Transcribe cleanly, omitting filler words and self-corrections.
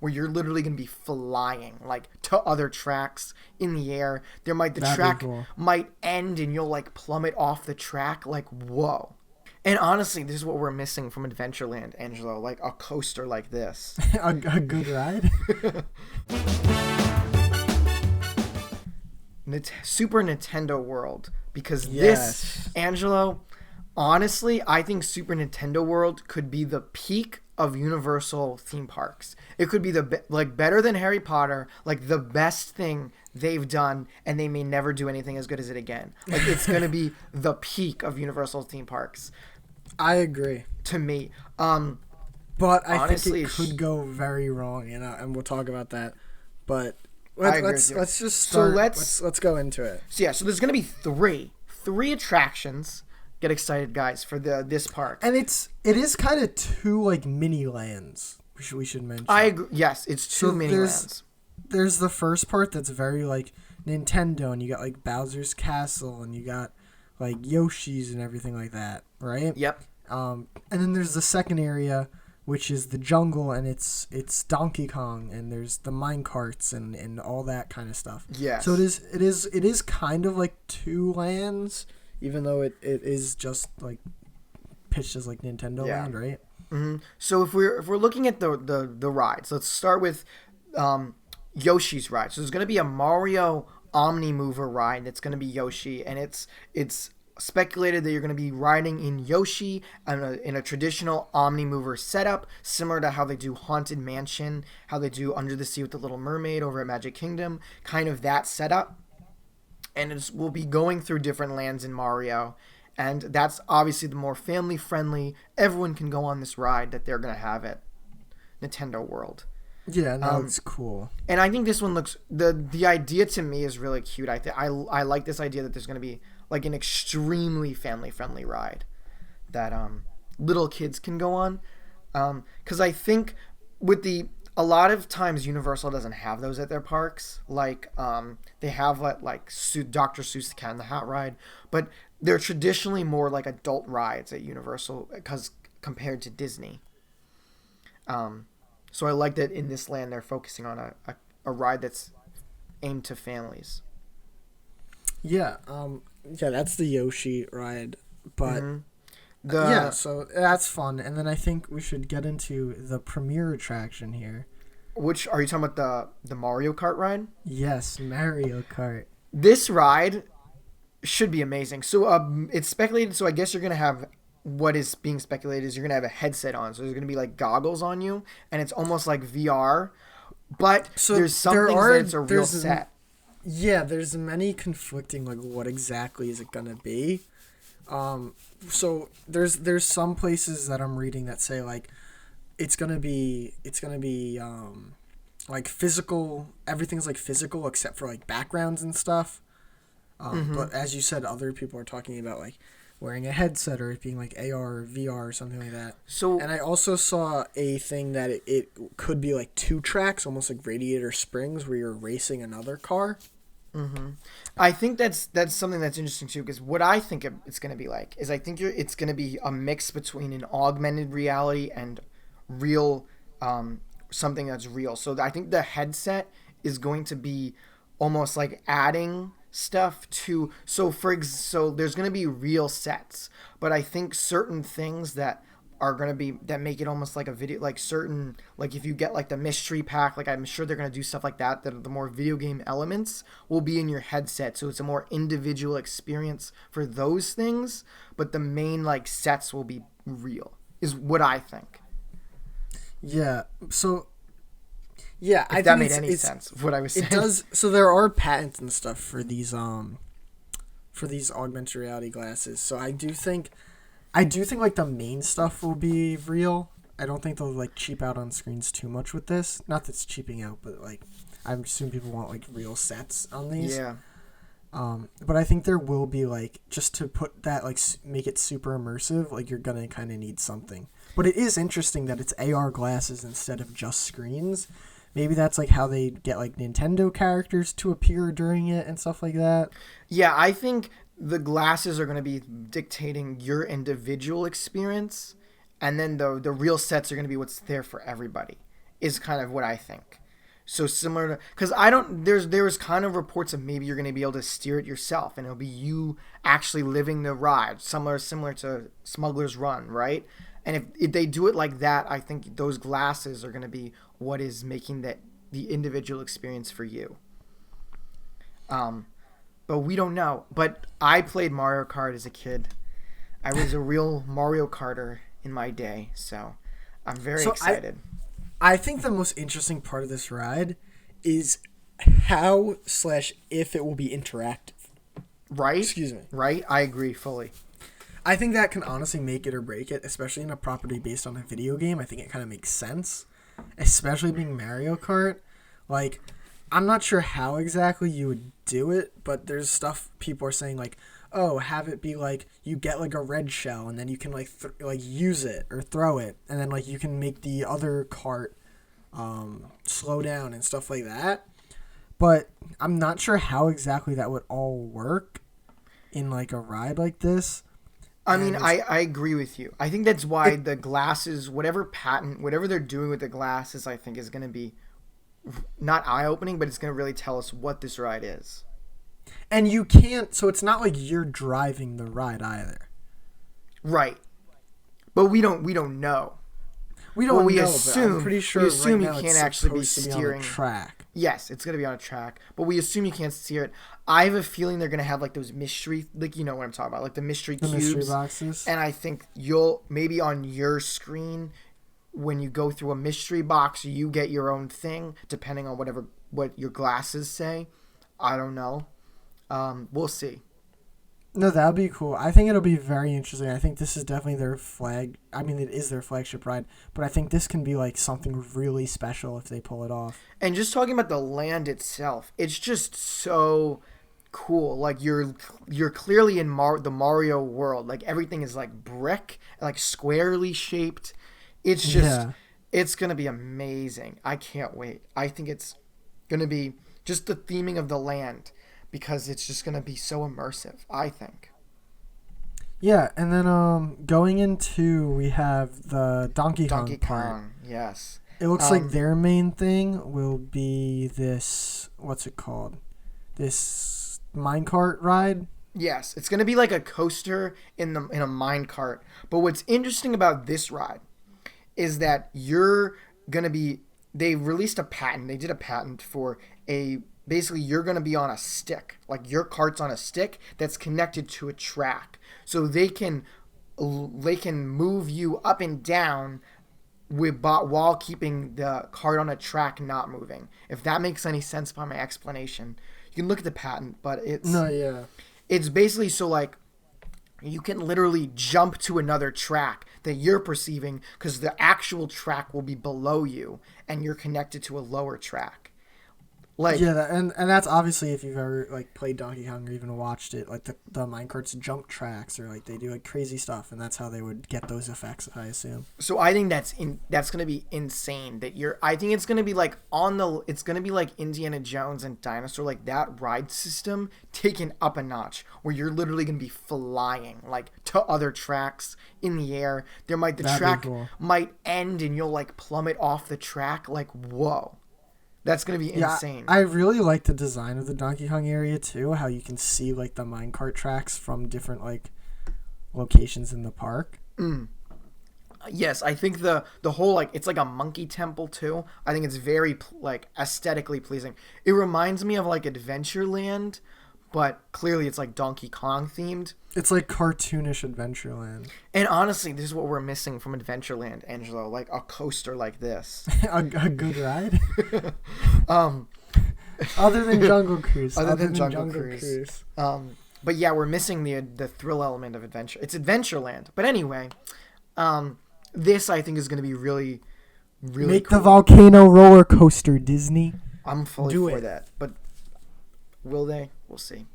where you're literally going to be flying like to other tracks in the air. The track cool. might end and you'll like plummet off the track. Like, whoa. And honestly, this is what we're missing from Adventureland, Angelo, like a coaster like this. a good ride. Super Nintendo World, because Yes. this, Angelo, honestly, I think Super Nintendo World could be the peak of Universal theme parks. It could be better than Harry Potter, like the best thing they've done, and they may never do anything as good as it again. Like, it's going to be the peak of Universal theme parks. I agree. To me. But I honestly, think it could go very wrong, and we'll talk about that. But let's just start. Let's go into it. So there's going to be three attractions. Get excited, guys, for this park. And it is kind of two like mini lands. We should mention. I agree. Yes, it's two mini lands. There's the first part that's very like Nintendo, and you got like Bowser's Castle, and you got like Yoshi's and everything like that, right? Yep. And then there's the second area, which is the jungle, and it's Donkey Kong, and there's the mine carts and all that kind of stuff. Yeah. So it is kind of like two lands, even though it is just like pitched as like Nintendo Land, right? Mm-hmm. So if we're looking at the rides, let's start with Yoshi's ride. So there's going to be a Mario Omnimover ride that's going to be Yoshi, and it's speculated that you're going to be riding in Yoshi in a traditional Omnimover setup, similar to how they do Haunted Mansion, how they do Under the Sea with the Little Mermaid over at Magic Kingdom, kind of that setup. And we'll be going through different lands in Mario, and that's obviously the more family-friendly, everyone can go on this ride that they're going to have at Nintendo World. Yeah, no, it's cool. And I think this one looks, the idea to me is really cute. I like this idea that there's going to be like an extremely family-friendly ride that little kids can go on. Because I think a lot of times Universal doesn't have those at their parks. Like they have like Dr. Seuss the Cat in the Hat ride, but they're traditionally more like adult rides at Universal compared to Disney. So I like that in this land they're focusing on a ride that's aimed to families. Yeah, that's the Yoshi ride, but Mm-hmm. So that's fun. And then I think we should get into the premier attraction here. Which are you talking about, the Mario Kart ride? Yes, Mario Kart. This ride should be amazing. So it's speculated. So I guess you're gonna have, what is being speculated is you're gonna have a headset on. So there's gonna be like goggles on you, and it's almost like VR. But there's some things that it's a real set. Yeah, there's many conflicting like what exactly is it gonna be. So there's some places that I'm reading that say like it's gonna be like physical, everything's like physical except for like backgrounds and stuff. But as you said, other people are talking about like wearing a headset or it being like AR or VR or something like that. So, and I also saw a thing that it could be like two tracks, almost like Radiator Springs, where you're racing another car. Mm-hmm. I think that's something that's interesting too, because what I think it's going to be like is I think it's going to be a mix between an augmented reality and real, something that's real. So I think the headset is going to be almost like adding stuff to, so there's going to be real sets, but I think certain things that are going to be, that make it almost like a video, like certain, like if you get like the mystery pack, like I'm sure they're going to do stuff like that the more video game elements will be in your headset, so it's a more individual experience for those things, but the main like sets will be real, is what I think. Yeah, so yeah, if that made any sense of what I was saying. It does. So there are patents and stuff for these augmented reality glasses. So I do think like the main stuff will be real. I don't think they'll like cheap out on screens too much with this. Not that it's cheaping out, but like I assume people want like real sets on these. Yeah. But I think there will be like, just to put that, like make it super immersive, like you're gonna kind of need something. But it is interesting that it's AR glasses instead of just screens. Maybe that's like how they get like Nintendo characters to appear during it and stuff like that. Yeah, I think the glasses are going to be dictating your individual experience, and then the real sets are going to be what's there for everybody. is kind of what I think. So similar to, because I don't, there was kind of reports of maybe you're going to be able to steer it yourself, and it'll be you actually living the ride, similar to Smuggler's Run, right? And if they do it like that, I think those glasses are going to be what is making the individual experience for you. But we don't know. But I played Mario Kart as a kid. I was a real Mario Karter in my day, so I'm very excited. I think the most interesting part of this ride is how/if it will be interactive. Right? Excuse me. Right? I agree fully. I think that can honestly make it or break it, especially in a property based on a video game. I think it kind of makes sense, especially being Mario Kart. Like, I'm not sure how exactly you would do it, but there's stuff people are saying like, oh, have it be like you get like a red shell and then you can like use it or throw it, and then like you can make the other cart slow down and stuff like that. But I'm not sure how exactly that would all work in like a ride like this. I mean, I agree with you. I think that's why the glasses, whatever they're doing with the glasses, I think is going to be not eye-opening, but it's going to really tell us what this ride is. And you can't, so it's not like you're driving the ride either. Right. But we don't know. We don't know, assume, but I'm pretty sure we assume right now you can't it's actually be supposed to steering. On a track. Yes, it's going to be on a track, but we assume you can't steer it. I have a feeling they're going to have like those mystery, like you know what I'm talking about, like the mystery cubes. Mystery boxes. And I think you'll, maybe on your screen, when you go through a mystery box, you get your own thing, depending on what your glasses say. I don't know. We'll see. No, that would be cool. I think it'll be very interesting. I think this is definitely their flag. I mean, it is their flagship ride, but I think this can be like something really special if they pull it off. And just talking about the land itself, it's just so cool. Like you're clearly in the Mario world. Like everything is like brick, like squarely shaped. It's just, It's gonna be amazing. I can't wait. I think it's gonna be just the theming of the land, because it's just going to be so immersive, I think. Yeah, and then going into, we have the Donkey Kong part. Yes. It looks like their main thing will be this, what's it called? This minecart ride? Yes, it's going to be like a coaster in a minecart. But what's interesting about this ride is that you're going to be, they released a patent. They did a patent for basically, you're going to be on a stick. Like, your cart's on a stick that's connected to a track. So they can move you up and down while keeping the cart on a track not moving. If that makes any sense by my explanation. You can look at the patent, but it's basically so, like, you can literally jump to another track that you're perceiving because the actual track will be below you and you're connected to a lower track. Like, yeah, and that's obviously if you've ever like played Donkey Kong or even watched it, like the minecarts jump tracks or like they do like crazy stuff, and that's how they would get those effects, I assume. So I think that's gonna be insane. I think it's gonna be like it's gonna be like Indiana Jones and Dinosaur, like that ride system taken up a notch, where you're literally gonna be flying like to other tracks in the air. The track might end and you'll like plummet off the track. Like, whoa. That's going to be insane. I really like the design of the Donkey Kong area, too. How you can see, like, the minecart tracks from different, like, locations in the park. Yes, I think the whole, like, it's like a monkey temple, too. I think it's very, like, aesthetically pleasing. It reminds me of, like, Adventureland, but clearly it's, like, Donkey Kong themed. It's like cartoonish Adventureland. And honestly, this is what we're missing from Adventureland, Angelo. Like a coaster like this. a good ride? Other than Jungle Cruise. Other than Jungle Cruise. But yeah, we're missing the thrill element of adventure. It's Adventureland. But anyway, this I think is going to be really, really Make cool. the volcano roller coaster, Disney. I'm fully for that. But will they? We'll see.